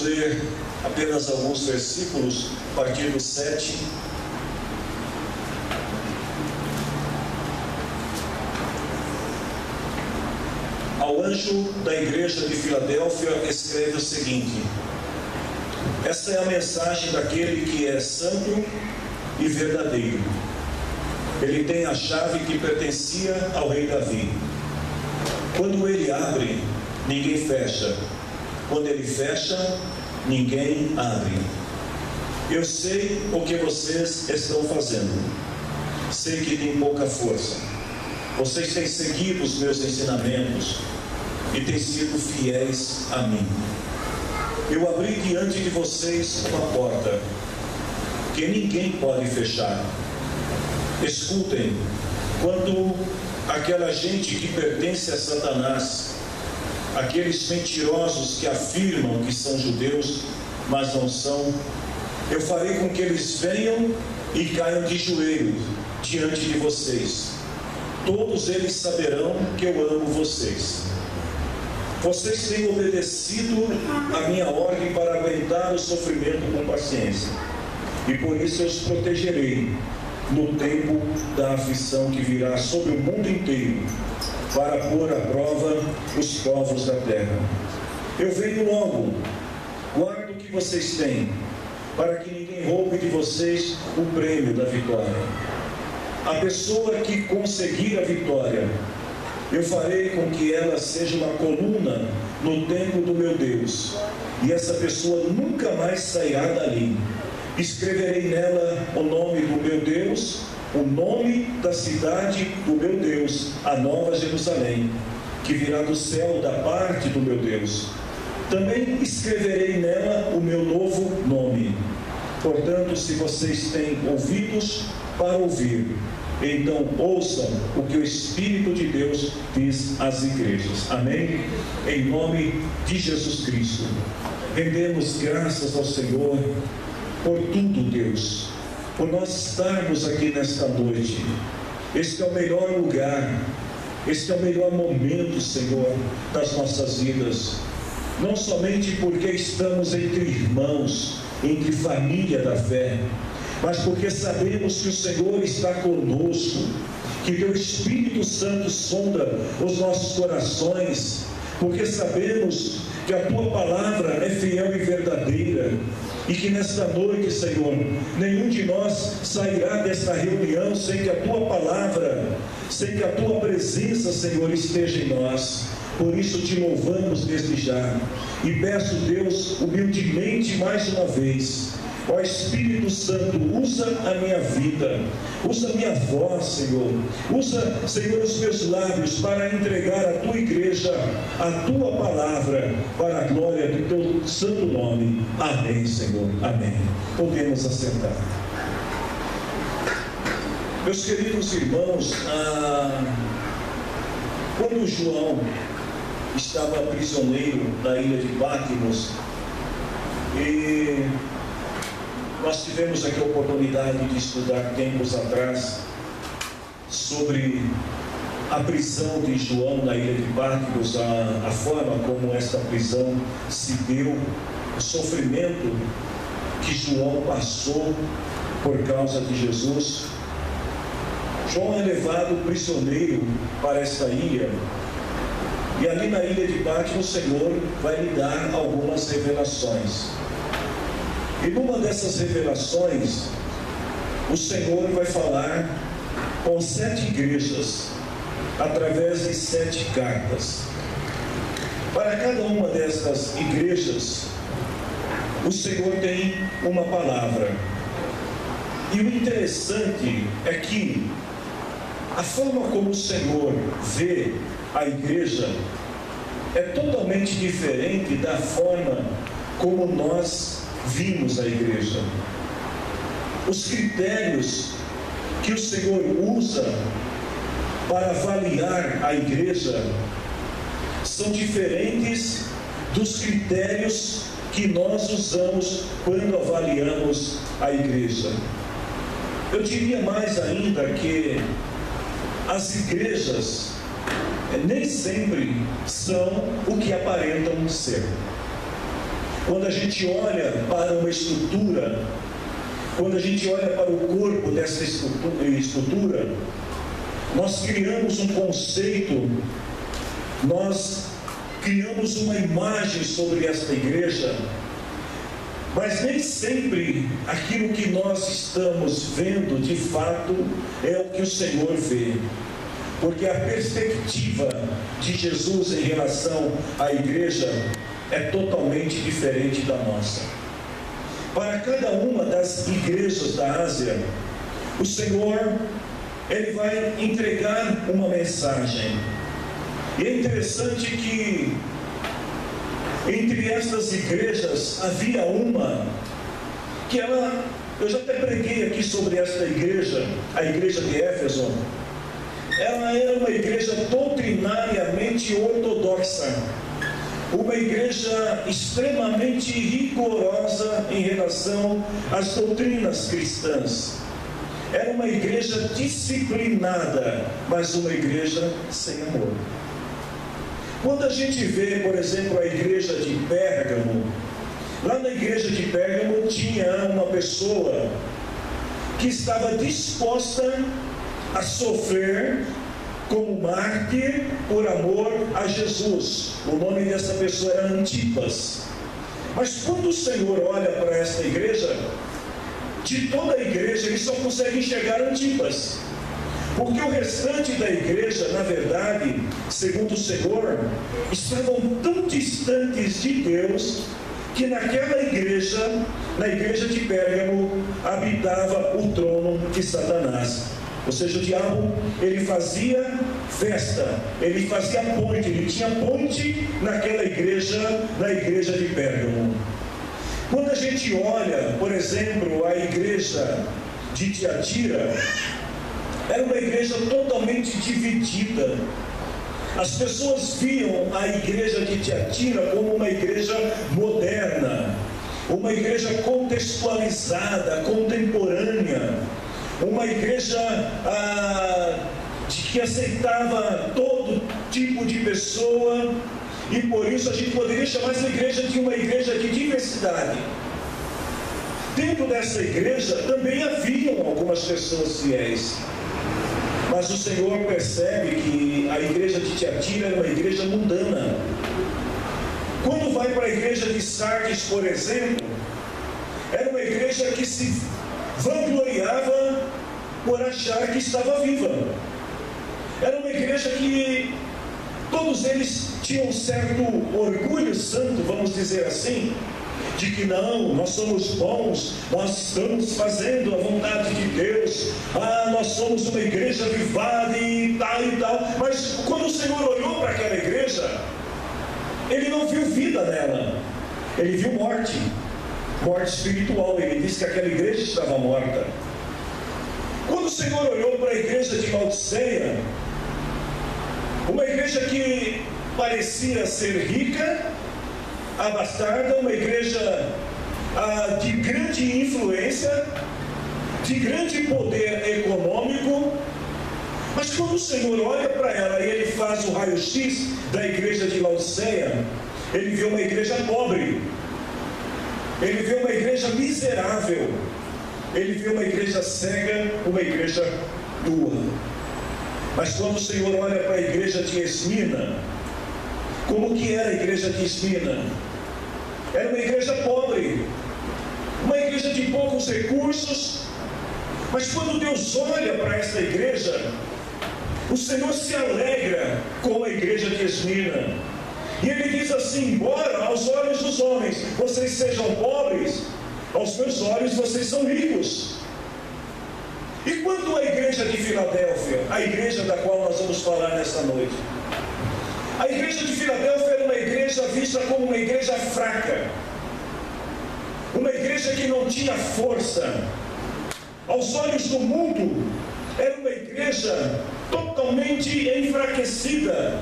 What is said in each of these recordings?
ler apenas alguns versículos, a partir do 7. Ao anjo da igreja de Filadélfia escreve o seguinte: esta é a mensagem daquele que é santo e verdadeiro. Ele tem a chave que pertencia ao rei Davi. Quando ele abre, ninguém fecha. Quando ele fecha, ninguém abre. Eu sei o que vocês estão fazendo. Sei que tem pouca força. Vocês têm seguido os meus ensinamentos e têm sido fiéis a mim. Eu abri diante de vocês uma porta que ninguém pode fechar. Escutem, quando aquela gente que pertence a Satanás, aqueles mentirosos que afirmam que são judeus, mas não são, eu farei com que eles venham e caiam de joelhos diante de vocês. Todos eles saberão que eu amo vocês. Vocês têm obedecido a minha ordem para aguentar o sofrimento com paciência, e por isso eu os protegerei no tempo da aflição que virá sobre o mundo inteiro, para pôr à prova os povos da terra. Eu venho logo. Guardo o que vocês têm, para que ninguém roube de vocês o prêmio da vitória. A pessoa que conseguir a vitória, eu farei com que ela seja uma coluna no templo do meu Deus, e essa pessoa nunca mais sairá dali. Escreverei nela o nome do meu Deus, o nome da cidade do meu Deus, a Nova Jerusalém, que virá do céu da parte do meu Deus. Também escreverei nela o meu novo nome. Portanto, se vocês têm ouvidos para ouvir, então ouçam o que o Espírito de Deus diz às igrejas. Amém? Em nome de Jesus Cristo, rendemos graças ao Senhor por tudo, Deus, por nós estarmos aqui nesta noite. Este é o melhor lugar, este é o melhor momento, Senhor, das nossas vidas. Não somente porque estamos entre irmãos, entre família da fé, mas porque sabemos que o Senhor está conosco, que Teu Espírito Santo sonda os nossos corações, porque sabemos que a Tua palavra é fiel e verdadeira, e que nesta noite, Senhor, nenhum de nós sairá desta reunião sem que a Tua palavra, sem que a Tua presença, Senhor, esteja em nós. Por isso te louvamos desde já, e peço, Deus, humildemente mais uma vez: ó Espírito Santo, usa a minha vida, usa a minha voz, Senhor, usa, Senhor, os meus lábios para entregar à Tua igreja a Tua palavra, para a glória do Teu santo nome. Amém, Senhor, amém. Podemos assentar. Meus queridos irmãos, quando João estava prisioneiro na ilha de Patmos, e nós tivemos aqui a oportunidade de estudar tempos atrás sobre a prisão de João na ilha de Patmos, a forma como esta prisão se deu, o sofrimento que João passou por causa de Jesus. João é levado prisioneiro para esta ilha, e ali na ilha de Patmos o Senhor vai lhe dar algumas revelações. E numa dessas revelações, o Senhor vai falar com 7 igrejas, através de 7 cartas. Para cada uma dessas igrejas, o Senhor tem uma palavra. E o interessante é que a forma como o Senhor vê a igreja é totalmente diferente da forma como nós vimos a igreja. Os critérios que o Senhor usa para avaliar a igreja são diferentes dos critérios que nós usamos quando avaliamos a igreja. Eu diria mais ainda que as igrejas nem sempre são o que aparentam ser. Quando a gente olha para uma estrutura, quando a gente olha para o corpo dessa estrutura, nós criamos um conceito, nós criamos uma imagem sobre esta igreja, mas nem sempre aquilo que nós estamos vendo de fato é o que o Senhor vê, porque a perspectiva de Jesus em relação à igreja é totalmente diferente da nossa. Para cada uma das igrejas da Ásia, o Senhor, Ele vai entregar uma mensagem. E é interessante que entre estas igrejas havia uma que eu já até preguei aqui sobre esta igreja, a igreja de Éfeso. Ela era uma igreja doutrinariamente ortodoxa, uma igreja extremamente rigorosa em relação às doutrinas cristãs. Era uma igreja disciplinada, mas uma igreja sem amor. Quando a gente vê, por exemplo, a igreja de Pérgamo, lá na igreja de Pérgamo tinha uma pessoa que estava disposta a sofrer como mártir por amor a Jesus. O nome dessa pessoa era Antipas. Mas quando o Senhor olha para esta igreja, de toda a igreja ele só consegue enxergar Antipas, porque o restante da igreja, na verdade, segundo o Senhor, estavam tão distantes de Deus, que naquela igreja, na igreja de Pérgamo, habitava o trono de Satanás. Ou seja, o diabo, ele fazia festa, ele fazia ponte, ele tinha ponte naquela igreja, na igreja de Pérgamo. Quando a gente olha, por exemplo, a igreja de Tiatira, era uma igreja totalmente dividida. As pessoas viam a igreja de Tiatira como uma igreja moderna, uma igreja contextualizada, contemporânea, uma igreja que aceitava todo tipo de pessoa, e por isso a gente poderia chamar essa igreja de uma igreja de diversidade. Dentro dessa igreja também haviam algumas pessoas fiéis, mas o Senhor percebe que a igreja de Tiatira era uma igreja mundana. Quando vai para a igreja de Sardes, por exemplo, era uma igreja que se vangloriava por achar que estava viva. Era uma igreja que todos eles tinham um certo orgulho santo, vamos dizer assim, de que não, nós somos bons, nós estamos fazendo a vontade de Deus, nós somos uma igreja avivada e tal, mas quando o Senhor olhou para aquela igreja, Ele não viu vida nela, Ele viu morte espiritual. Ele disse que aquela igreja estava morta. Quando o Senhor olhou para a igreja de Laodiceia, uma igreja que parecia ser rica, abastada, uma igreja de grande influência, de grande poder econômico, mas quando o Senhor olha para ela e Ele faz o raio-x da igreja de Laodiceia, Ele vê uma igreja pobre, Ele vê uma igreja miserável, Ele vê uma igreja cega, uma igreja nua. Mas quando o Senhor olha para a igreja de Esmina, como que era a igreja de Esmina? Era uma igreja pobre, uma igreja de poucos recursos, mas quando Deus olha para esta igreja, o Senhor se alegra com a igreja de Esmina, e Ele diz assim: embora aos olhos dos homens vocês sejam pobres, aos meus olhos vocês são ricos. E quanto à igreja de Filadélfia, a igreja da qual nós vamos falar nesta noite? A igreja de Filadélfia era uma igreja vista como uma igreja fraca, uma igreja que não tinha força. Aos olhos do mundo, era uma igreja totalmente enfraquecida,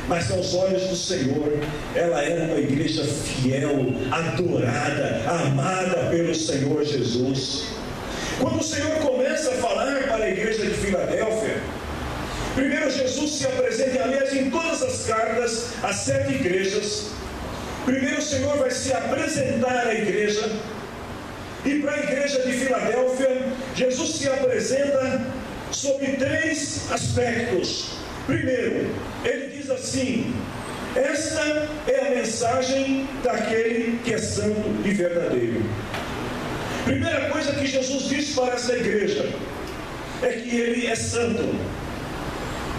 mas aos olhos do Senhor, ela era uma igreja fiel, adorada, amada pelo Senhor Jesus. Quando o Senhor começa a falar para a igreja de Filadélfia, primeiro Jesus se apresenta, aliás, em todas as cartas, às 7 igrejas, Primeiro o Senhor vai se apresentar à igreja, e para a igreja de Filadélfia, Jesus se apresenta sob 3 aspectos. Primeiro, ele diz assim: esta é a mensagem daquele que é santo e verdadeiro. Primeira coisa que Jesus diz para essa igreja é que ele é santo.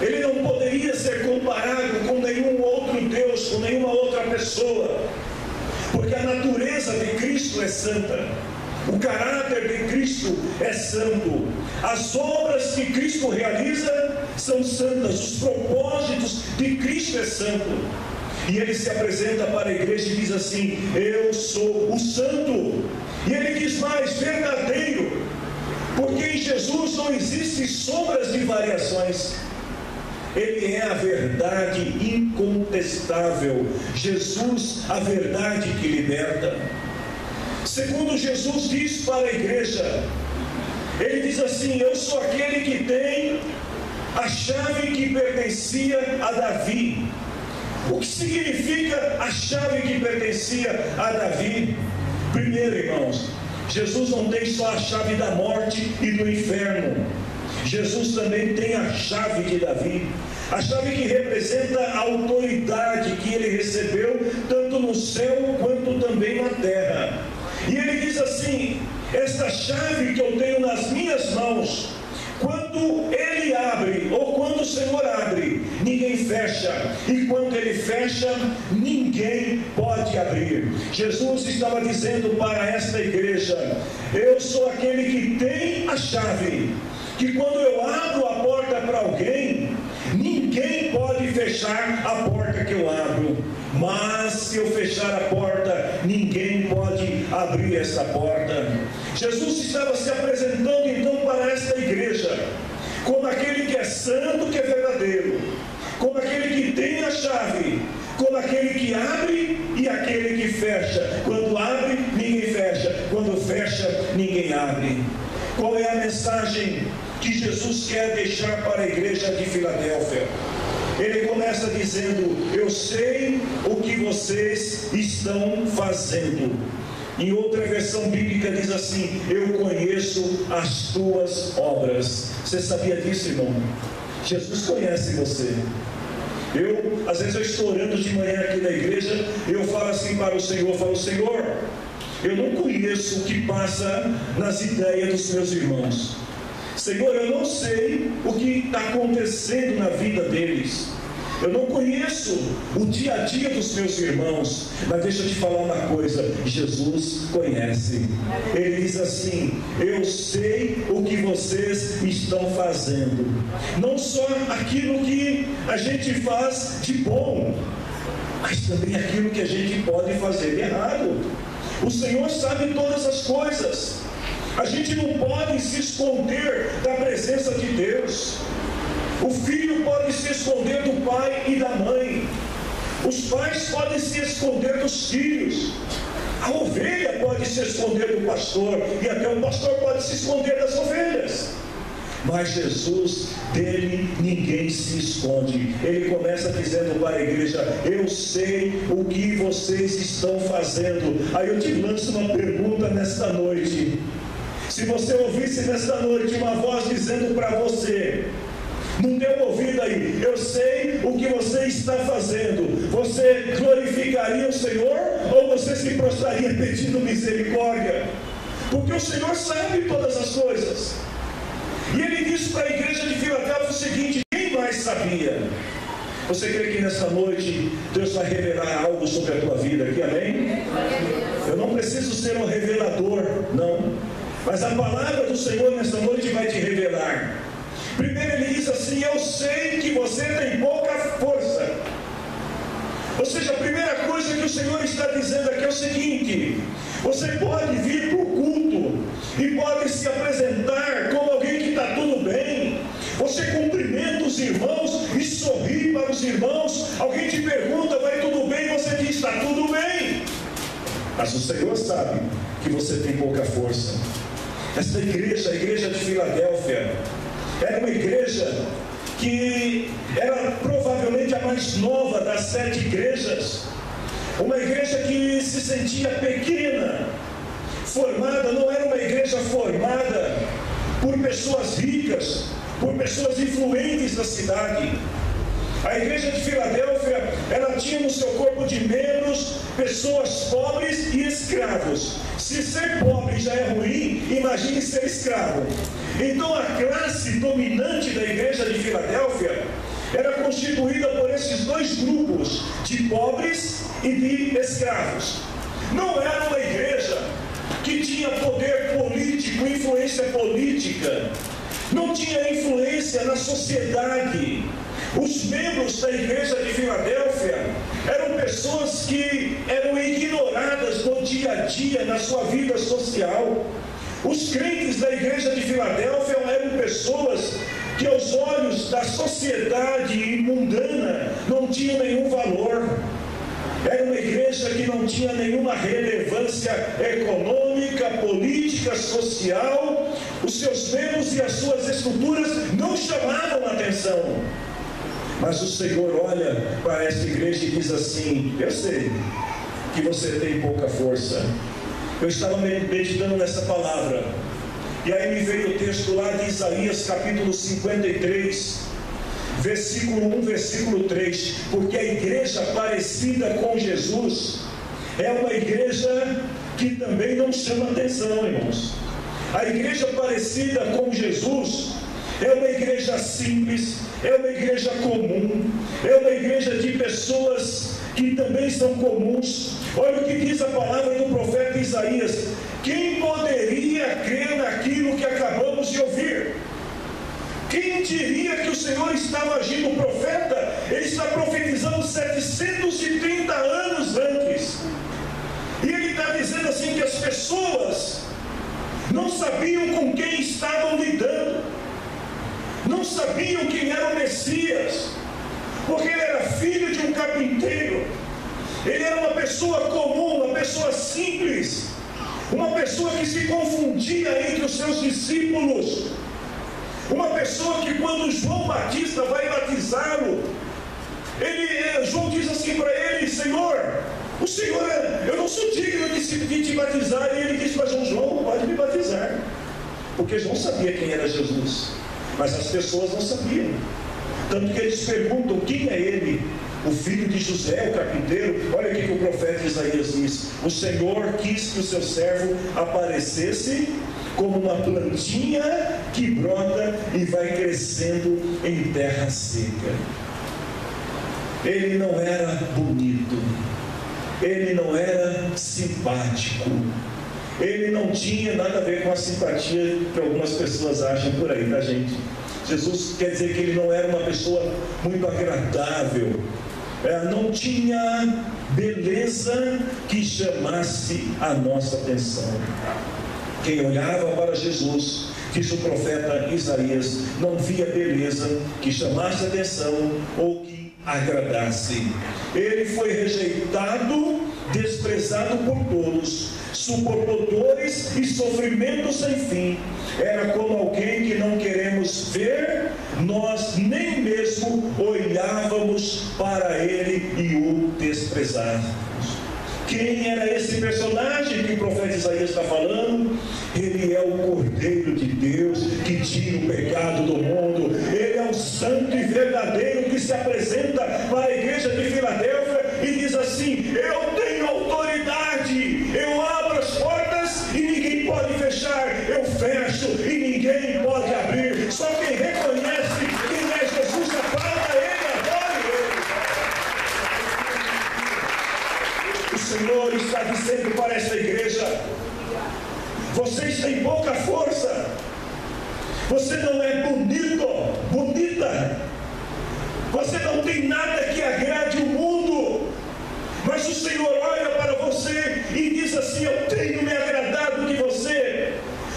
Ele não poderia ser comparado com nenhum outro Deus, com nenhuma outra pessoa, porque a natureza de Cristo é santa, o caráter de Cristo é santo, as obras que Cristo realiza são santas, os propósitos de Cristo é santo. E ele se apresenta para a igreja e diz assim: eu sou o santo. E ele diz mais: verdadeiro, porque em Jesus não existem sombras de variações. Ele é a verdade incontestável. Jesus, a verdade que liberta. Segundo, Jesus diz para a igreja, ele diz assim: eu sou aquele que tem a chave que pertencia a Davi. O que significa a chave que pertencia a Davi? Primeiro, irmãos, Jesus não tem só a chave da morte e do inferno. Jesus também tem a chave de Davi, a chave que representa a autoridade que ele recebeu tanto no céu quanto também na terra. E ele diz assim: esta chave que eu tenho nas minhas mãos, quando ele abre, ou quando o Senhor abre, ninguém fecha, e quando ele fecha, ninguém pode abrir. Jesus estava dizendo para esta igreja: eu sou aquele que tem a chave, que quando eu abro a porta para alguém, ninguém pode fechar a porta que eu abro. Mas se eu fechar a porta, ninguém pode abrir essa porta. Jesus estava se apresentando então para esta igreja como aquele que é santo, que é verdadeiro, como aquele que tem a chave, como aquele que abre e aquele que fecha. Quando abre, ninguém fecha. Quando fecha, ninguém abre. Qual é a mensagem que Jesus quer deixar para a igreja de Filadélfia? Ele começa dizendo: eu sei o que vocês estão fazendo. Em outra versão bíblica diz assim: eu conheço as tuas obras. Você sabia disso, irmão? Jesus conhece você. Às vezes eu estou orando de manhã aqui na igreja, eu falo assim para o Senhor, eu falo: Senhor, eu não conheço o que passa nas ideias dos meus irmãos. Senhor, eu não sei o que está acontecendo na vida deles. Eu não conheço o dia a dia dos meus irmãos. Mas deixa eu te falar uma coisa: Jesus conhece. Ele diz assim: eu sei o que vocês estão fazendo. Não só aquilo que a gente faz de bom, mas também aquilo que a gente pode fazer de errado. O Senhor sabe todas as coisas. A gente não pode se esconder da presença de Deus. O filho pode se esconder do pai e da mãe. Os pais podem se esconder dos filhos. A ovelha pode se esconder do pastor. E até o pastor pode se esconder das ovelhas. Mas Jesus, dele ninguém se esconde. Ele começa dizendo para a igreja: eu sei o que vocês estão fazendo. Aí eu te lanço uma pergunta nesta noite. Se você ouvisse nesta noite uma voz dizendo para você, não deu ouvido aí, eu sei o que você está fazendo, você glorificaria o Senhor ou você se prostraria pedindo misericórdia? Porque o Senhor sabe todas as coisas. E ele disse para a igreja de Filadélfia o seguinte: quem mais sabia? Você crê que nesta noite Deus vai revelar algo sobre a tua vida aqui, amém? Eu não preciso ser um revelador, não, mas a palavra do Senhor nesta noite vai te revelar. Primeiro ele diz assim: eu sei que você tem pouca força. Ou seja, a primeira coisa que o Senhor está dizendo aqui é o seguinte: você pode vir para o culto e pode se apresentar como alguém que está tudo bem. Você cumprimenta os irmãos e sorri para os irmãos. Alguém te pergunta: vai tudo bem? Você diz: está tudo bem. Mas o Senhor sabe que você tem pouca força. Esta igreja, a igreja de Filadélfia, era uma igreja que era provavelmente a mais nova das 7 igrejas. Uma igreja que se sentia pequena, formada, não era uma igreja formada por pessoas ricas, por pessoas influentes da cidade. A igreja de Filadélfia, ela tinha no seu corpo de membros pessoas pobres e escravos. Se ser pobre já é ruim, imagine ser escravo. Então a classe dominante da igreja de Filadélfia era constituída por esses dois grupos, de pobres e de escravos. Não era uma igreja que tinha poder político, influência política, não tinha influência na sociedade. Os membros da igreja de Filadélfia eram pessoas que eram ignoradas no dia a dia, na sua vida social. Os crentes da igreja de Filadélfia eram pessoas que aos olhos da sociedade mundana não tinham nenhum valor. Era uma igreja que não tinha nenhuma relevância econômica, política, social. Os seus membros e as suas estruturas não chamavam atenção. Mas o Senhor olha para esta igreja e diz assim: eu sei que você tem pouca força. Eu estava meditando nessa palavra, e aí me veio o texto lá de Isaías capítulo 53, versículo 1, versículo 3, porque a igreja parecida com Jesus é uma igreja que também não chama atenção, irmãos. A igreja parecida com Jesus é uma igreja simples, é uma igreja comum, é uma igreja de pessoas que também são comuns. Olha o que diz a palavra do profeta Isaías: quem poderia crer naquilo que acabamos de ouvir? Quem diria que o Senhor estava agindo? O profeta, ele está profetizando 730 anos antes, e ele está dizendo assim que as pessoas não sabiam com quem estavam lidando, não sabiam quem era o Messias, porque ele era filho de um carpinteiro, ele era uma pessoa comum, uma pessoa simples, uma pessoa que se confundia entre os seus discípulos, uma pessoa que quando João Batista vai batizá-lo, João diz assim para ele: Senhor, o Senhor, eu não sou digno de te batizar. E ele diz: mas João pode me batizar, porque João sabia quem era Jesus, mas as pessoas não sabiam. Tanto que eles perguntam: quem é ele? O filho de José, o carpinteiro. Olha o que o profeta Isaías diz: o Senhor quis que o seu servo aparecesse como uma plantinha que brota e vai crescendo em terra seca. Ele não era bonito, ele não era simpático, ele não tinha nada a ver com a simpatia que algumas pessoas acham por aí, tá, gente? Jesus quer dizer que ele não era uma pessoa muito agradável, não tinha beleza que chamasse a nossa atenção. Quem olhava para Jesus, diz o profeta Isaías, não via beleza que chamasse a atenção ou que agradasse. Ele foi rejeitado, desprezado por todos, suportou dores e sofrimentos sem fim. Era como alguém que não queremos ver, nós nem mesmo olhávamos para ele e o desprezávamos. Quem era esse personagem que o profeta Isaías está falando? Ele é o Cordeiro de Deus que tira o pecado do mundo. Ele é o santo e verdadeiro que se apresenta para a igreja de Filadélfia e diz assim: eu tenho autoridade, eu abro as portas e ninguém pode fechar, eu fecho e ninguém pode abrir. Só quem reconhece quem é Jesus aplauda ele, adore ele. O Senhor está dizendo para esta igreja: vocês têm pouca força, você não é bonito, bonita, você não tem nada que agrade o mundo, mas o Senhor olha para você e diz assim: eu tenho me agradado de você,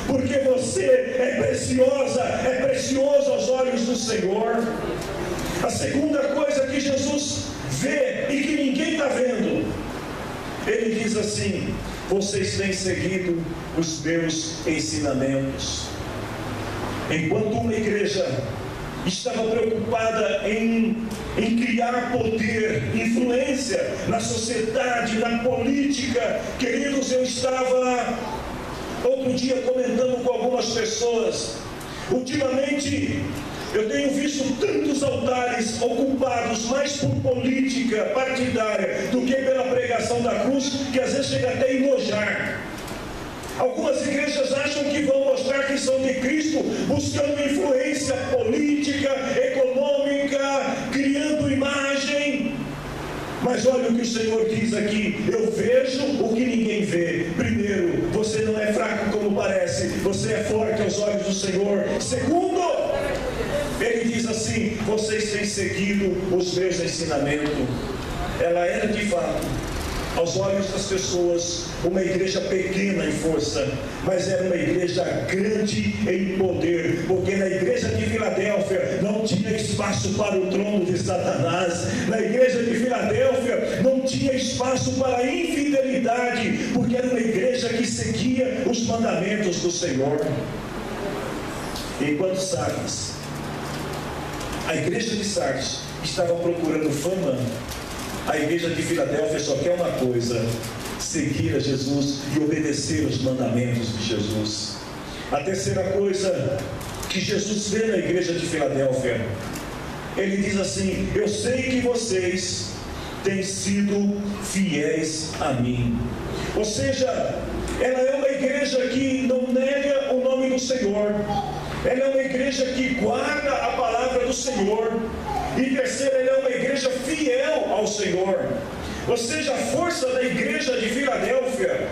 porque você é preciosa, é precioso aos olhos do Senhor. A segunda coisa que Jesus vê e que ninguém está vendo, ele diz assim: vocês têm seguido os meus ensinamentos. Enquanto uma igreja estava preocupada em criar poder, influência na sociedade, na política. Queridos, eu estava outro dia comentando com algumas pessoas. Ultimamente eu tenho visto tantos altares ocupados mais por política partidária do que pela pregação da cruz, que às vezes chega até a enojar. Algumas igrejas acham que vão mostrar que são de Cristo, buscando influência política, econômica, criando imagem. Mas olha o que o Senhor diz aqui: eu vejo o que ninguém vê. Primeiro, você não é fraco como parece, você é forte aos olhos do Senhor. Segundo, Ele diz assim: vocês têm seguido os meus ensinamentos. Ela era de fato, aos olhos das pessoas, uma igreja pequena em força, mas era uma igreja grande em poder, porque na igreja de Filadélfia não tinha espaço para o trono de Satanás. Na igreja de Filadélfia não tinha espaço para a infidelidade, porque era uma igreja que seguia os mandamentos do Senhor. Enquanto Sardes, a igreja de Sardes estava procurando fama, a igreja de Filadélfia só quer uma coisa: seguir a Jesus e obedecer os mandamentos de Jesus. A terceira coisa que Jesus vê na igreja de Filadélfia, Ele diz assim: eu sei que vocês têm sido fiéis a mim. Ou seja, ela é uma igreja que não nega o nome do Senhor, ela é uma igreja que guarda a palavra do Senhor. E terceiro, ela é uma igreja fiel ao Senhor. Ou seja, a força da igreja de Filadélfia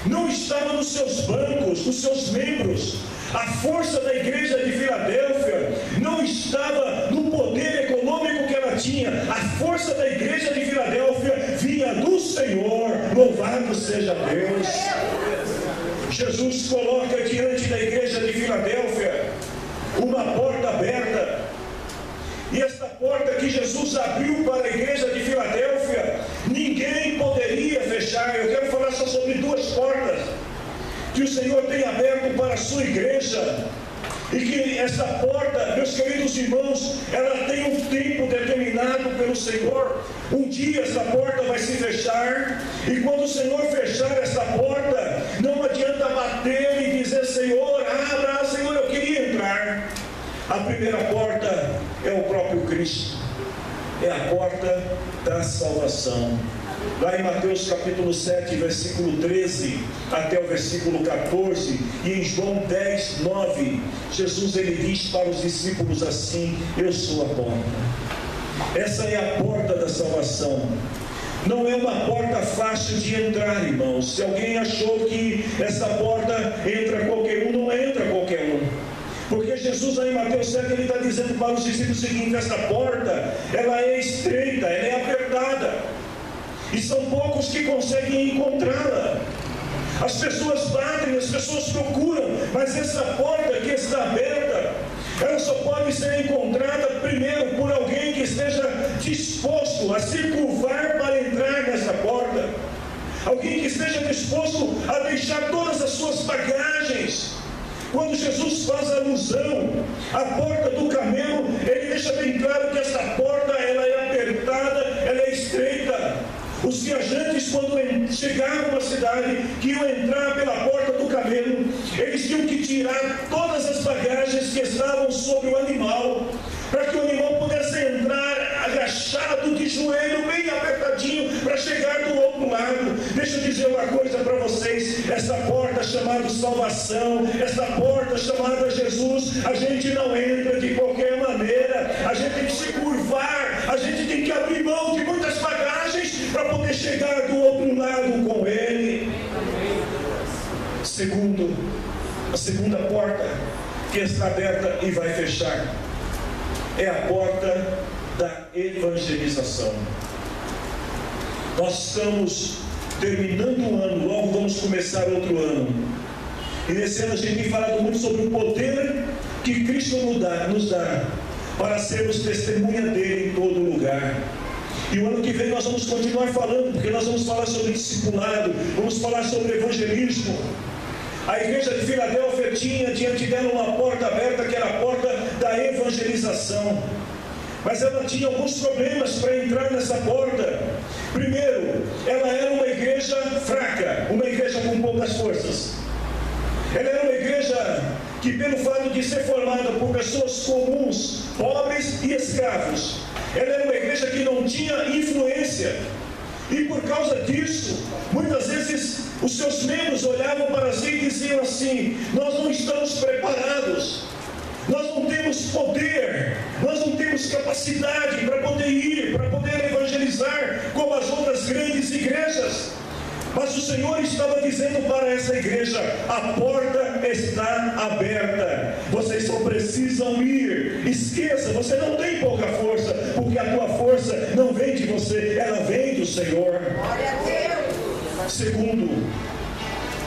não estava nos seus bancos, nos seus membros. A força da igreja de Filadélfia não estava no poder econômico que ela tinha. A força da igreja de Filadélfia vinha do Senhor. Louvado seja Deus. Jesus coloca diante da igreja de Filadélfia uma porta aberta. E esta porta que Jesus abriu para a igreja de Filadélfia, ninguém poderia fechar. Eu quero falar só sobre duas portas que o Senhor tem aberto para a sua igreja. E que essa porta, meus queridos irmãos, ela tem um tempo determinado pelo Senhor. Um dia essa porta vai se fechar, e quando o Senhor fechar essa porta, não adianta bater e dizer: Senhor, abra, Senhor, eu queria entrar. A primeira porta é o próprio Cristo, é a porta da salvação. Lá em Mateus capítulo 7, versículo 13 até o versículo 14, e em João 10, 9, Jesus ele diz para os discípulos assim: eu sou a porta. Essa é a porta da salvação. Não é uma porta fácil de entrar, irmãos. Se alguém achou que essa porta entra qualquer um, não entra qualquer um. Porque Jesus lá em Mateus 7, ele está dizendo para os discípulos o seguinte: essa porta, ela é estreita, ela é apertada, e são poucos que conseguem encontrá-la. As pessoas batem, as pessoas procuram, mas essa porta que está aberta, ela só pode ser encontrada primeiro por alguém que esteja disposto a se curvar para entrar nessa porta, alguém que esteja disposto a deixar todas as suas bagagens. Quando Jesus faz alusão à porta do camelo, ele deixa bem claro que essa porta ela é apertada, ela é estreita. Os viajantes, quando chegavam à cidade, que iam entrar pela porta do camelo, eles tinham que tirar todas as bagagens que estavam sobre o animal, para que o animal pudesse entrar agachado, de joelho, bem apertadinho, para chegar do outro lado. Deixa eu dizer uma coisa para vocês: essa porta chamada salvação, essa porta chamada Jesus, a gente não entra de qualquer maneira. A gente tem que se curvar, a gente tem que abrir mão de muitas bagagens para poder chegar do outro lado com Ele. Segundo, a segunda porta que está aberta e vai fechar é a porta da evangelização. Nós estamos terminando um ano, logo vamos começar outro ano. E nesse ano a gente tem falado muito sobre o poder que Cristo nos dá para sermos testemunha dele em todo lugar. E o ano que vem nós vamos continuar falando, porque nós vamos falar sobre discipulado, vamos falar sobre evangelismo. A igreja de Filadélfia tinha diante dela uma porta aberta, que era a porta da evangelização. Mas ela tinha alguns problemas para entrar nessa porta. Primeiro, ela era uma igreja fraca, uma igreja com poucas forças. Ela era uma igreja que, pelo fato de ser formada por pessoas comuns, pobres e escravos, ela era uma igreja que não tinha influência. E por causa disso, muitas vezes os seus membros olhavam para si e diziam assim: nós não estamos preparados, nós não temos poder, nós não temos capacidade para poder ir, para poder evangelizar como as outras grandes igrejas. Mas o Senhor estava dizendo para essa igreja: a porta está aberta, vocês só precisam ir. Esqueça, você não tem pouca força, porque a tua força não vem de você, ela vem do Senhor. Glória a Deus. Segundo,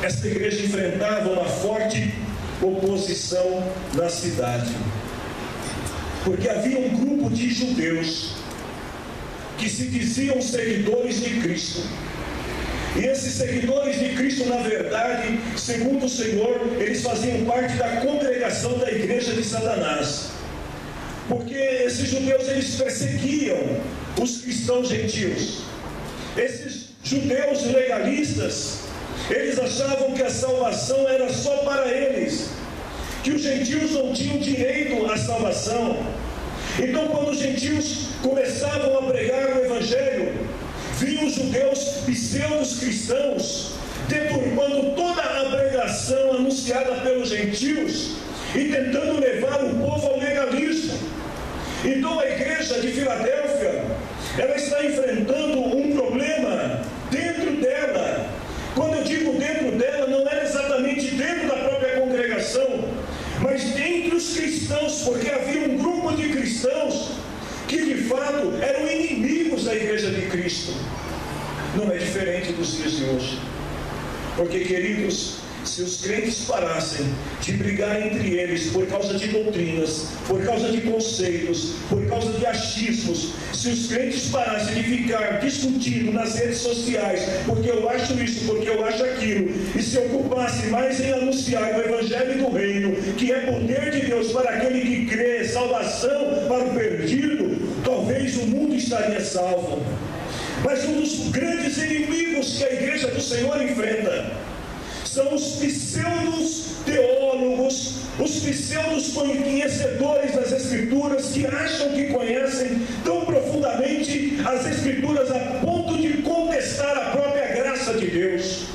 essa igreja enfrentava uma forte oposição na cidade, porque havia um grupo de judeus que se diziam seguidores de Cristo. E esses seguidores de Cristo, na verdade, segundo o Senhor, eles faziam parte da congregação da igreja de Satanás. Porque esses judeus, eles perseguiam os cristãos gentios. Esses judeus legalistas, eles achavam que a salvação era só para eles, que os gentios não tinham direito à salvação. Então, quando os gentios começavam a pregar o evangelho, vinham os judeus pseudos cristãos deturpando toda a pregação anunciada pelos gentios e tentando levar o povo ao legalismo. Então a igreja de Filadélfia, ela está enfrentando um problema dentro dela. Quando eu digo dentro dela, não é exatamente dentro da própria congregação, mas entre os cristãos, porque havia um grupo de cristãos que de fato eram inimigos da igreja de Cristo. Não é diferente dos dias de hoje, porque, queridos, se os crentes parassem de brigar entre eles por causa de doutrinas, por causa de conceitos, por causa de achismos, se os crentes parassem de ficar discutindo nas redes sociais, porque eu acho isso, porque eu acho aquilo, e se ocupasse mais em anunciar o evangelho do reino, que é poder de Deus para aquele que crê, salvação para o perdido, talvez o mundo estaria salvo. Mas um dos grandes inimigos que a igreja do Senhor enfrenta são os pseudos teólogos, os pseudos conhecedores das Escrituras, que acham que conhecem tão profundamente as Escrituras a ponto de contestar a própria graça de Deus.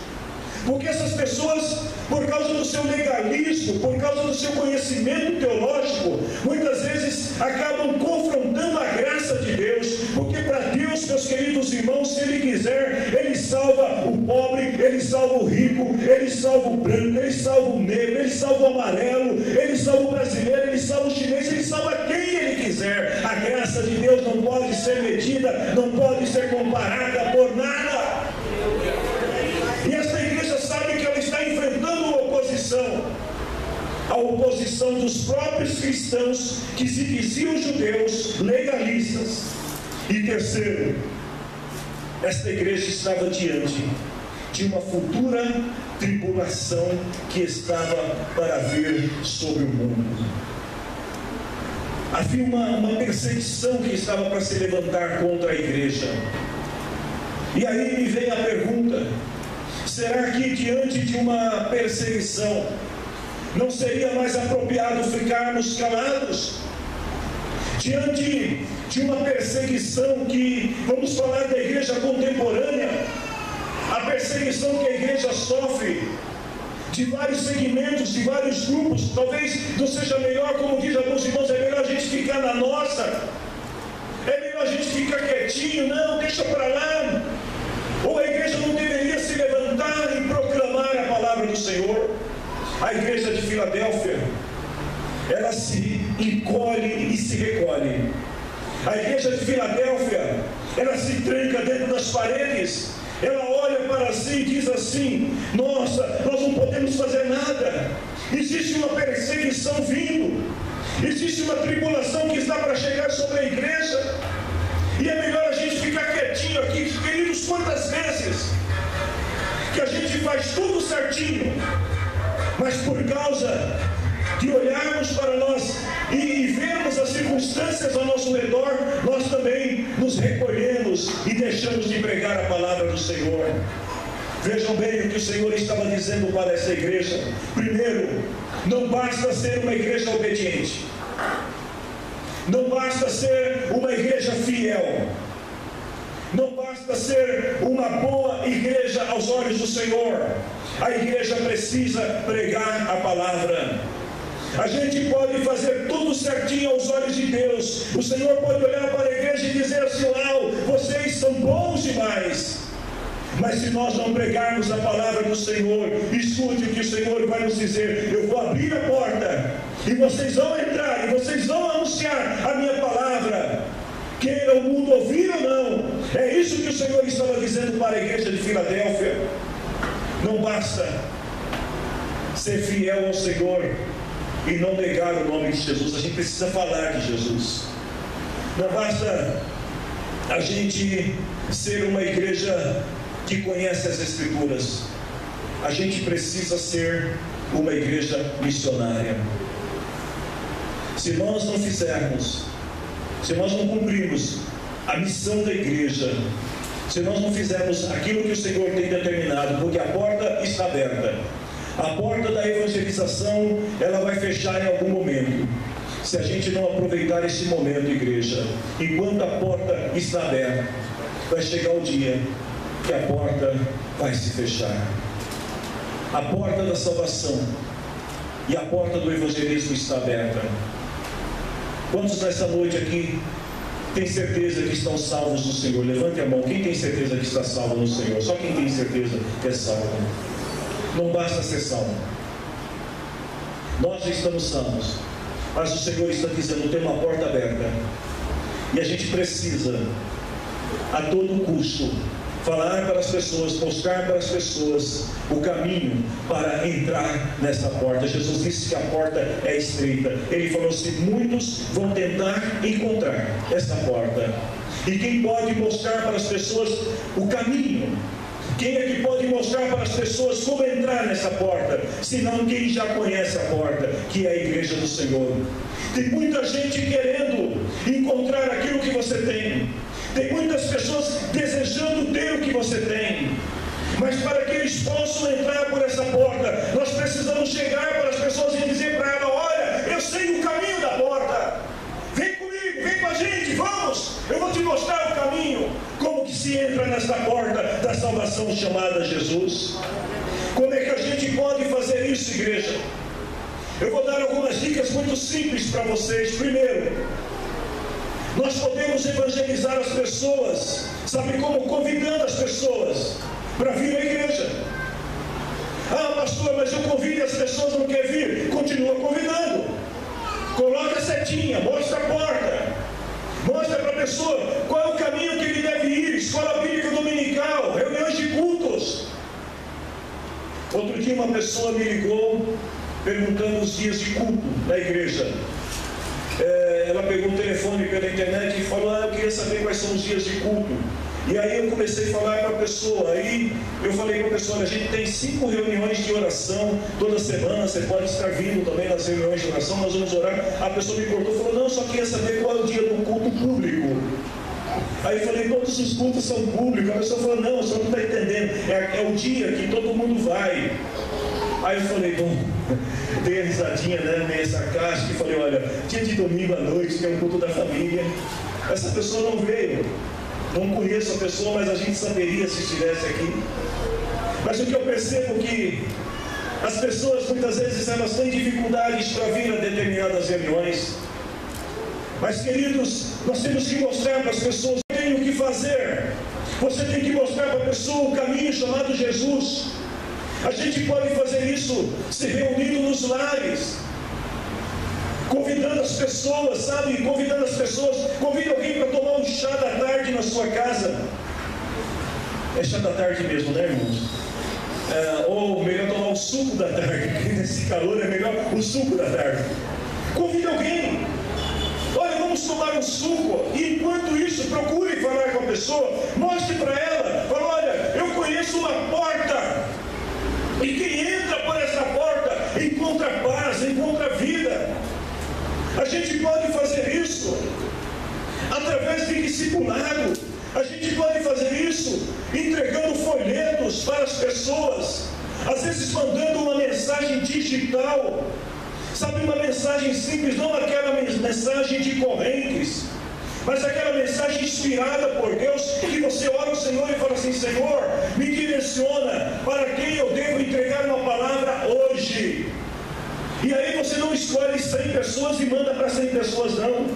Porque essas pessoas, por causa do seu legalismo, por causa do seu conhecimento teológico, muitas vezes acabam confrontando a graça de Deus. Porque para Deus, meus queridos irmãos, se Ele quiser, Ele salva o pobre, Ele salva o rico, Ele salva o branco, Ele salva o negro, Ele salva o amarelo, Ele salva o brasileiro, Ele salva o chinês, Ele salva quem Ele quiser. A graça de Deus não pode ser medida, não pode ser comparada por nada. E essa igreja sabe que ela está enfrentando uma oposição, a oposição dos próprios cristãos que se diziam judeus legalistas. E terceiro, esta igreja estava diante de uma futura tribulação que estava para vir sobre o mundo. Havia uma perseguição que estava para se levantar contra a igreja. E aí me vem a pergunta: será que diante de uma perseguição não seria mais apropriado ficarmos calados? Diante de uma perseguição que, vamos falar da igreja contemporânea, a perseguição que a igreja sofre de vários segmentos, de vários grupos, talvez não seja melhor, como diz alguns irmãos, é melhor a gente ficar na nossa, é melhor a gente ficar quietinho, não, deixa para lá. Ou a igreja não deveria se levantar e proclamar a palavra do Senhor? A igreja de Filadélfia, ela se encolhe e se recolhe. A igreja de Filadélfia, ela se tranca dentro das paredes. Ela olha para si e diz assim: nossa, nós não podemos fazer nada. Existe uma perseguição vindo, existe uma tribulação que está para chegar sobre a igreja, e é melhor a gente ficar quietinho aqui. Queridos, quantas vezes que a gente faz tudo certinho, mas por causa e olharmos para nós e vermos as circunstâncias ao nosso redor, nós também nos recolhemos e deixamos de pregar a palavra do Senhor. Vejam bem o que o Senhor estava dizendo para essa igreja. Primeiro, não basta ser uma igreja obediente, não basta ser uma igreja fiel, não basta ser uma boa igreja aos olhos do Senhor. A igreja precisa pregar a palavra. A gente pode fazer tudo certinho aos olhos de Deus. O Senhor pode olhar para a igreja e dizer assim: uau, vocês são bons demais. Mas se nós não pregarmos a palavra do Senhor, escute o que o Senhor vai nos dizer: eu vou abrir a porta e vocês vão entrar e vocês vão anunciar a minha palavra, queira o mundo ouvir ou não. É isso que o Senhor estava dizendo para a igreja de Filadélfia. Não basta ser fiel ao Senhor e não negar o nome de Jesus. A gente precisa falar de Jesus. Não basta a gente ser uma igreja que conhece as Escrituras. A gente precisa ser uma igreja missionária. Se nós não fizermos, se nós não cumprirmos a missão da igreja, se nós não fizermos aquilo que o Senhor tem determinado, porque a porta está aberta, a porta da evangelização, ela vai fechar em algum momento. Se a gente não aproveitar esse momento, igreja, enquanto a porta está aberta, vai chegar o dia que a porta vai se fechar. A porta da salvação e a porta do evangelismo está aberta. Quantos nessa noite aqui tem certeza que estão salvos no Senhor? Levante a mão. Quem tem certeza que está salvo no Senhor? Só quem tem certeza que é salvo. Não basta ser salvo. Nós já estamos salvos, mas o Senhor está dizendo: tem uma porta aberta, e a gente precisa a todo custo falar para as pessoas, mostrar para as pessoas o caminho para entrar nessa porta. Jesus disse que a porta é estreita. Ele falou assim: muitos vão tentar encontrar essa porta. E quem pode mostrar para as pessoas o caminho? Quem é que pode mostrar para as pessoas como entrar nessa porta? Senão quem já conhece a porta, que é a igreja do Senhor. Tem muita gente querendo encontrar aquilo que você tem. Tem muitas pessoas desejando ter o que você tem. Mas para que eles possam entrar por essa porta, nós precisamos chegar para as pessoas e dizer para elas: olha, eu sei o caminho da porta. Vem comigo, vem com a gente, vamos. Eu vou te mostrar o caminho. Como que se entra nessa porta da salvação chamada Jesus? Como é que a gente pode fazer isso, igreja? Eu vou dar algumas dicas muito simples para vocês. Primeiro, nós podemos evangelizar as pessoas. Sabe como? Convidando as pessoas para vir à igreja. Ah, pastor, mas eu convido e as pessoas não querem vir. Continua convidando. Coloca a setinha, mostra a porta. Mostra para a pessoa qual é o caminho que ele deve ir. Escola bíblica dominical, reuniões de cultos. Outro dia uma pessoa me ligou perguntando os dias de culto na igreja. Ela pegou o telefone pela internet e falou: eu queria saber quais são os dias de culto. E aí eu comecei a falar para a pessoa. Aí eu falei para a pessoa: a gente tem 5 reuniões de oração toda semana, você pode estar vindo também nas reuniões de oração, nós vamos orar. A pessoa me cortou e falou: não, só queria saber qual é o dia do culto público. Aí eu falei: todos os cultos são públicos. A pessoa falou: não, você não está entendendo, é o dia que todo mundo vai. Aí eu falei: bom, dei a risadinha, né, meio sarcástica, e falei: olha, dia de domingo à noite, que é um culto da família. Essa pessoa não veio. Não conheço a pessoa, mas a gente saberia se estivesse aqui. Mas o que eu percebo é que as pessoas, muitas vezes, elas têm dificuldades para vir a determinadas reuniões. Mas, queridos, nós temos que mostrar para as pessoas o que tem o que fazer. Você tem que mostrar para a pessoa o caminho chamado Jesus. A gente pode fazer isso se reunindo nos lares, convidando as pessoas, sabe? Convidando as pessoas. Convida alguém para tomar um chá da tarde na sua casa. É chá da tarde mesmo, né, irmãos? Ou melhor, tomar o suco da tarde, porque nesse calor é melhor o suco da tarde. Convida alguém. Olha, vamos tomar um suco. E enquanto isso, procure falar com a pessoa. Mostre para ela. Fala: olha, eu conheço uma porta. E quem entra por essa porta encontra encontra paz, encontra vida. A gente pode fazer isso através de discipulado. A gente pode fazer isso entregando folhetos para as pessoas, às vezes mandando uma mensagem digital, sabe, uma mensagem simples, não aquela mensagem de correntes, mas aquela mensagem inspirada por Deus, que você ora ao Senhor e fala assim: Senhor, me direciona para quem eu devo entregar uma palavra hoje. E aí você não escolhe 100 pessoas e manda para 100 pessoas, não.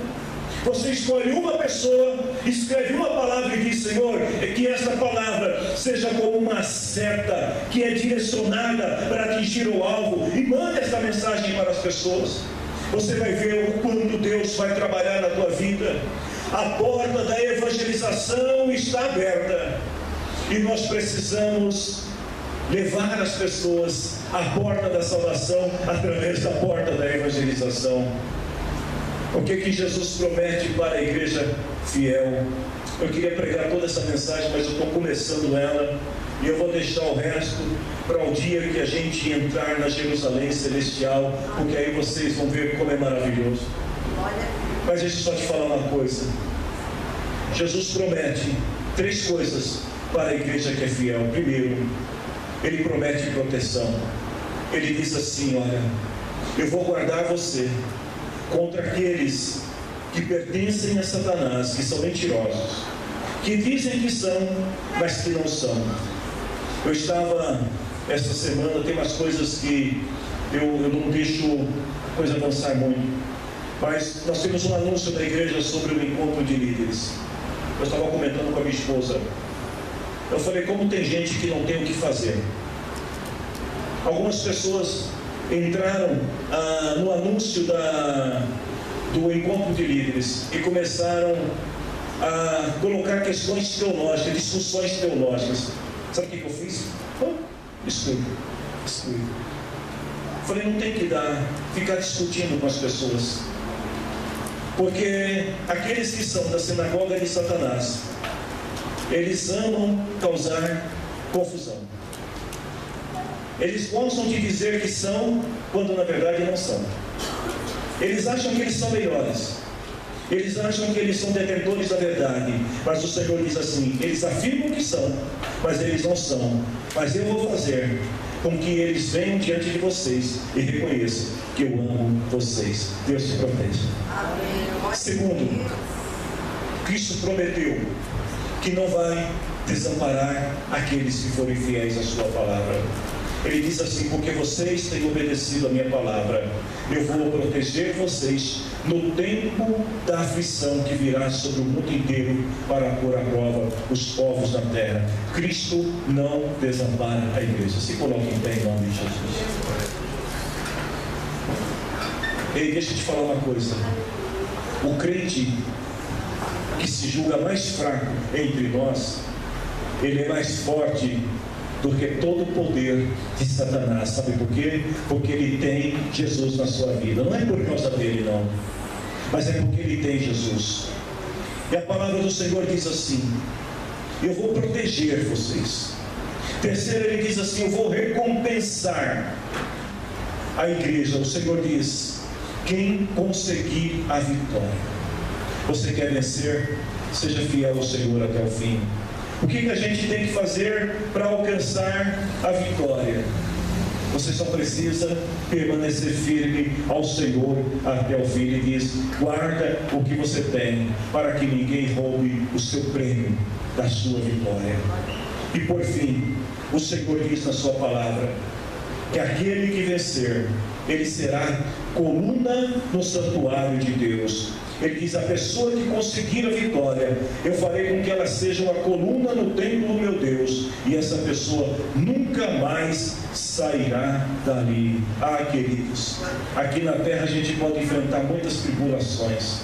Você escolhe uma pessoa, escreve uma palavra e diz: Senhor, que essa palavra seja como uma seta que é direcionada para atingir o alvo, e manda essa mensagem para as pessoas. Você vai ver o quanto Deus vai trabalhar na tua vida. A porta da evangelização está aberta e nós precisamos levar as pessoas à porta da salvação através da porta da evangelização. O que Jesus promete para a igreja fiel? Eu queria pregar toda essa mensagem, mas eu estou começando ela, e eu vou deixar o resto para o dia que a gente entrar na Jerusalém Celestial, porque aí vocês vão ver como é maravilhoso. Mas deixa eu só te falar uma coisa. Jesus promete 3 coisas para a igreja que é fiel. Primeiro, Ele promete proteção. Ele diz assim: olha, eu vou guardar você contra aqueles que pertencem a Satanás, que são mentirosos, que dizem que são, mas que não são. Eu estava, essa semana, tem umas coisas que eu não deixo a coisa avançar muito, mas nós temos um anúncio da igreja sobre o encontro de líderes. Eu estava comentando com a minha esposa. Eu falei: como tem gente que não tem o que fazer. Algumas pessoas entraram no anúncio do encontro de líderes e começaram a colocar questões teológicas, discussões teológicas. Sabe o que eu fiz? Exclui. Falei: não tem que ficar discutindo com as pessoas, porque aqueles que são da sinagoga de Satanás, eles amam causar confusão. Eles gostam de dizer que são, quando na verdade não são. Eles acham que eles são melhores. Eles acham que eles são detentores da verdade. Mas o Senhor diz assim: eles afirmam que são, mas eles não são. Mas eu vou fazer com que eles venham diante de vocês e reconheçam que eu amo vocês. Deus te proteja. Segundo, Cristo prometeu que não vai desamparar aqueles que forem fiéis à sua palavra. Ele diz assim: porque vocês têm obedecido a minha palavra, eu vou proteger vocês no tempo da aflição que virá sobre o mundo inteiro para pôr à prova os povos da terra. Cristo não desampara a igreja. Se coloque em pé em nome de Jesus. Ei, deixa eu te falar uma coisa. O crente que se julga mais fraco entre nós, ele é mais forte do que todo o poder de Satanás. Sabe por quê? Porque ele tem Jesus na sua vida. Não é por causa dele, não, mas é porque ele tem Jesus. E a palavra do Senhor diz assim: eu vou proteger vocês. Terceiro, ele diz assim: eu vou recompensar a igreja. O Senhor diz: quem conseguir a vitória. Você quer vencer? Seja fiel ao Senhor até o fim. O que a gente tem que fazer para alcançar a vitória? Você só precisa permanecer firme ao Senhor até o fim. Ele diz: guarda o que você tem, para que ninguém roube o seu prêmio da sua vitória. E por fim, o Senhor diz na sua palavra que aquele que vencer, ele será coluna no santuário de Deus. Ele diz: a pessoa que conseguir a vitória, eu farei com que ela seja uma coluna no templo do meu Deus, e essa pessoa nunca mais sairá dali. Ah, queridos, aqui na terra a gente pode enfrentar muitas tribulações,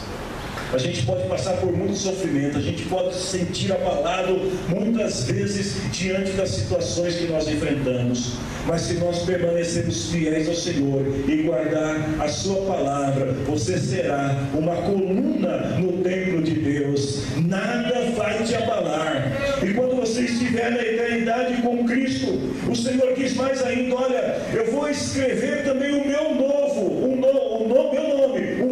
a gente pode passar por muito sofrimento, a gente pode se sentir abalado muitas vezes diante das situações que nós enfrentamos, mas se nós permanecermos fiéis ao Senhor e guardar a sua palavra, você será uma coluna no templo de Deus. Nada vai te abalar. E quando você estiver na eternidade com Cristo, O Senhor diz mais ainda: olha, eu vou escrever também o meu novo, um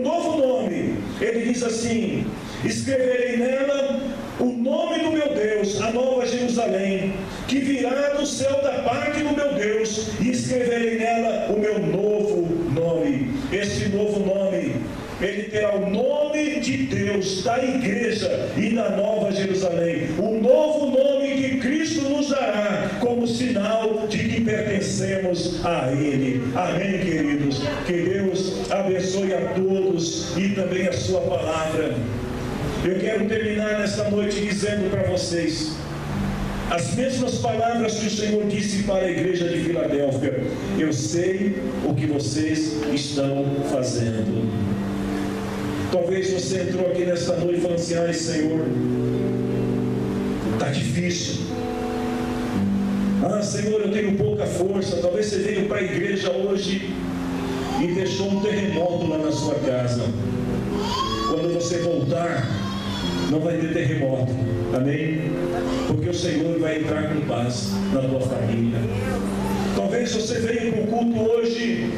novo nome. Ele diz assim: escreverei nela o nome do meu Deus, a nova Jerusalém, que virá do céu da parte do meu Deus, e escreverei nela o meu novo nome. Este novo nome, ele terá o nome de Deus, da igreja e da nova Jerusalém, o novo nome que Cristo nos dará como sinal de que pertencemos a Ele. Amém, queridos? Que Deus abençoe a todos e também a sua palavra. Eu quero terminar nesta noite dizendo para vocês as mesmas palavras que o Senhor disse para a igreja de Filadélfia: eu sei o que vocês estão fazendo. Talvez você entrou aqui nesta noite falando assim: ai, Senhor, está difícil. Ah, Senhor, eu tenho pouca força. Talvez você veio para a igreja hoje e deixou um terremoto lá na sua casa. Quando você voltar, não vai ter terremoto. Amém? Porque o Senhor vai entrar com paz na tua família. Talvez você veio para o culto hoje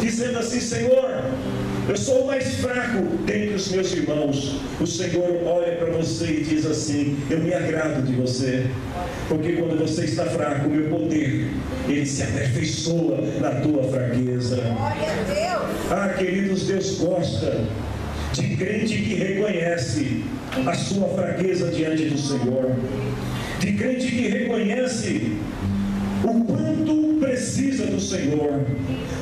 dizendo assim: Senhor, eu sou o mais fraco dentre os meus irmãos. O Senhor olha para você e diz assim: eu me agrado de você, porque quando você está fraco, o meu poder, ele se aperfeiçoa na tua fraqueza. Glória a Deus. Ah, queridos, Deus gosta de crente que reconhece a sua fraqueza diante do Senhor, de crente que reconhece o quanto precisa do Senhor,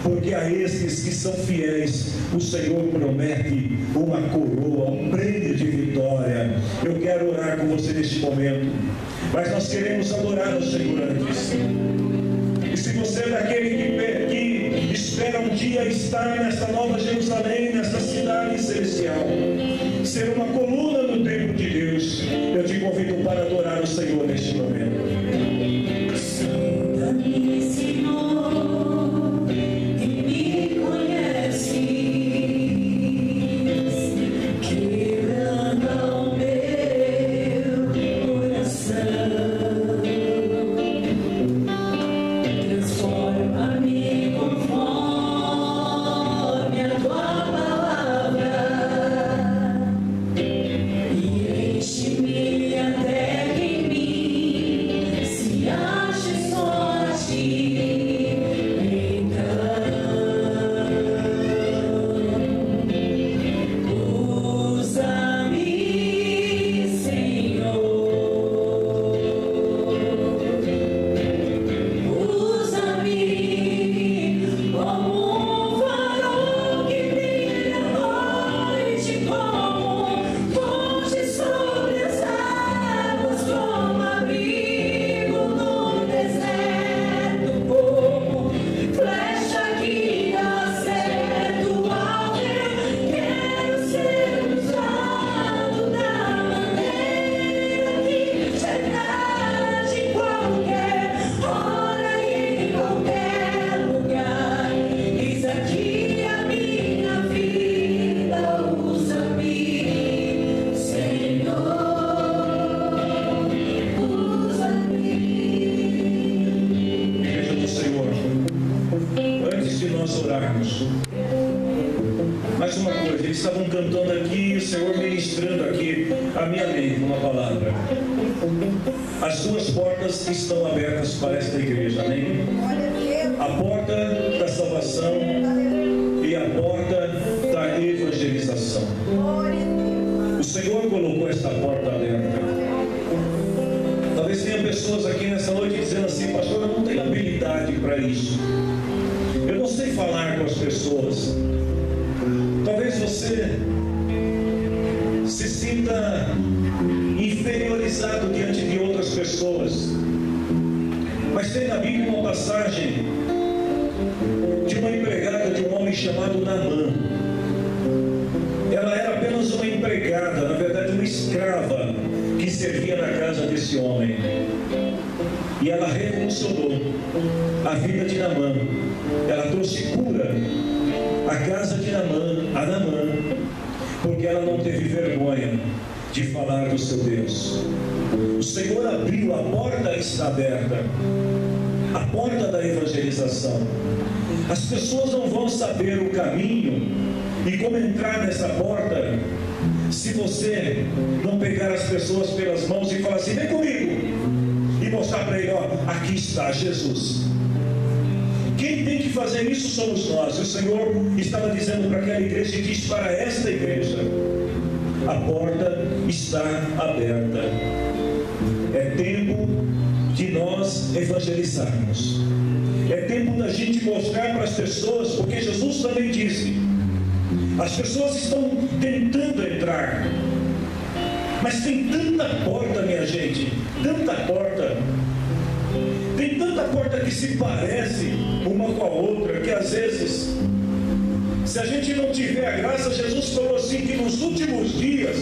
porque a esses que são fiéis, o Senhor promete uma coroa, um prêmio de vitória. Eu quero orar com você neste momento, mas nós queremos adorar o Senhor antes. E se você é daquele que espera um dia estar nesta nova Jerusalém, nesta cidade celestial, ser uma coluna no templo de Deus, eu te convido para adorar o Senhor neste momento. Mais uma coisa, eles estavam cantando aqui, o Senhor ministrando aqui a minha mente, uma palavra. As suas portas estão abertas para esta igreja, amém? A porta da salvação e a porta da evangelização. O Senhor colocou esta porta aberta. Talvez tenha pessoas aqui nessa noite dizendo assim: pastor, eu não tenho habilidade para isso. Eu não sei falar com as pessoas. Talvez você se sinta inferiorizado diante de outras pessoas. Mas tem na Bíblia uma passagem de uma empregada de um homem chamado Naamã. Ela era apenas uma empregada, na verdade uma escrava, que servia na casa desse homem. E ela revolucionou a vida de Naamã. Ela trouxe cura à casa de Naamã, porque ela não teve vergonha de falar do seu Deus. O Senhor abriu, a porta está aberta, a porta da evangelização. As pessoas não vão saber o caminho e como entrar nessa porta se você não pegar as pessoas pelas mãos e falar assim: vem comigo, e mostrar para ele: ó, aqui está Jesus. Quem tem que fazer isso somos nós. O Senhor estava dizendo para aquela igreja e diz para esta igreja: a porta está aberta. É tempo de nós evangelizarmos. É tempo da gente mostrar para as pessoas, porque Jesus também disse: as pessoas estão tentando entrar, mas tem tanta porta, minha gente, tanta porta. Tem tanta porta que se parece uma com a outra, que às vezes, se a gente não tiver a graça, Jesus falou assim, que nos últimos dias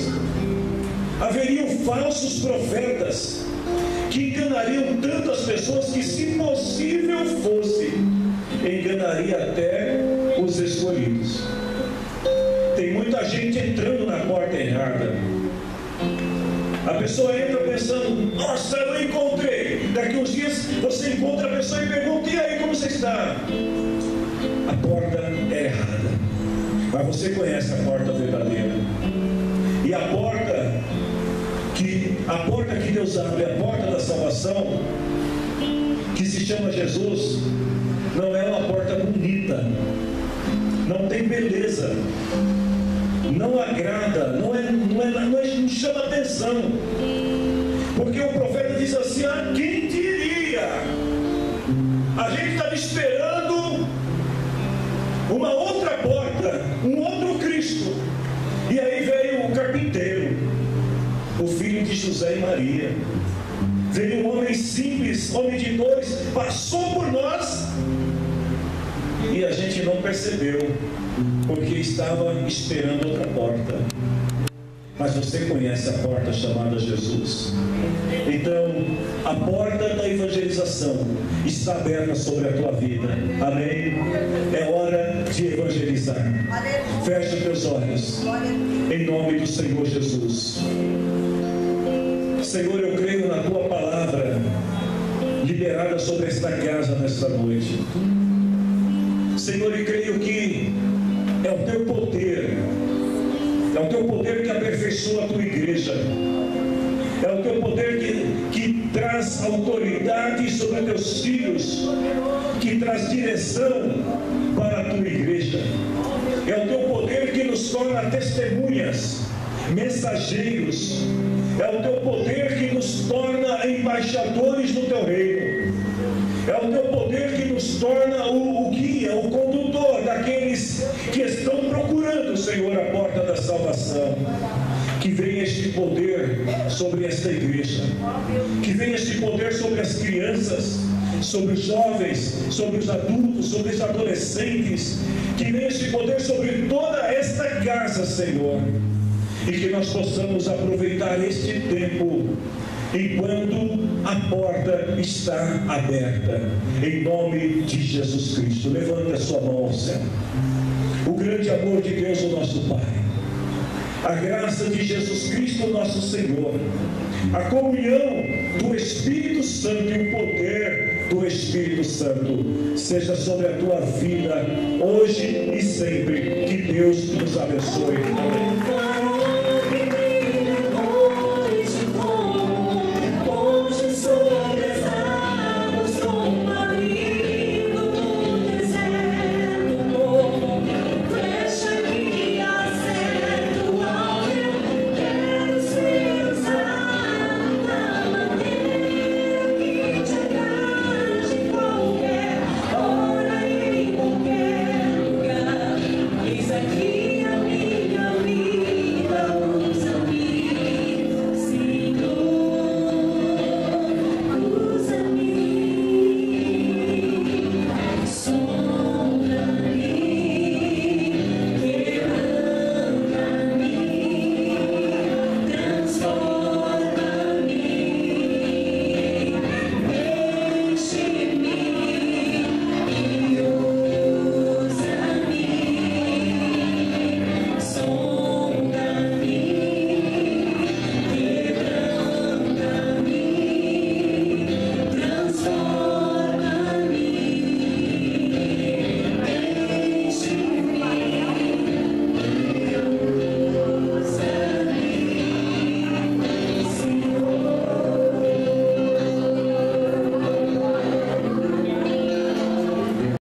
haveriam falsos profetas que enganariam tantas pessoas que, se possível fosse, enganaria até os escolhidos. Tem muita gente entrando na porta errada. A pessoa entra pensando: nossa, eu encontrei. Daqui uns dias você encontra a pessoa e pergunta: e aí, como você está? A porta é errada, mas você conhece a porta verdadeira. E a porta que Deus abre, a porta da salvação, que se chama Jesus, não é uma porta bonita, não tem beleza, não agrada, não chama atenção, porque o profeta diz assim: ah, quem diria? A gente estava esperando uma outra porta, um outro Cristo, e aí veio o carpinteiro, o filho de José e Maria. Veio um homem simples, homem de dores, passou por nós e a gente não percebeu, porque estava esperando outra porta. Mas você conhece a porta chamada Jesus. Então, a porta da evangelização está aberta sobre a tua vida. Amém? É hora de evangelizar. Feche os teus olhos, em nome do Senhor Jesus. Senhor, eu creio na tua palavra liberada sobre esta casa nesta noite. Senhor, eu creio que é o teu poder, é o teu poder que aperfeiçoa a tua igreja, é o teu poder que traz autoridade sobre os teus filhos, que traz direção para a tua igreja. É o teu poder que nos torna testemunhas, mensageiros. É o teu poder que nos torna embaixadores do teu reino. É o teu poder que nos torna o guia, o condutor daqueles que estão procurando, Senhor, a porta da salvação. Que venha este poder sobre esta igreja, que venha este poder sobre as crianças, sobre os jovens, sobre os adultos, sobre os adolescentes, que venha este poder sobre toda esta casa, Senhor, e que nós possamos aproveitar este tempo enquanto a porta está aberta, em nome de Jesus Cristo. Levante a sua mão ao céu. O grande amor de Deus, o nosso Pai, a graça de Jesus Cristo, nosso Senhor, a comunhão do Espírito Santo e o poder do Espírito Santo seja sobre a tua vida hoje e sempre. Que Deus nos abençoe. Amém.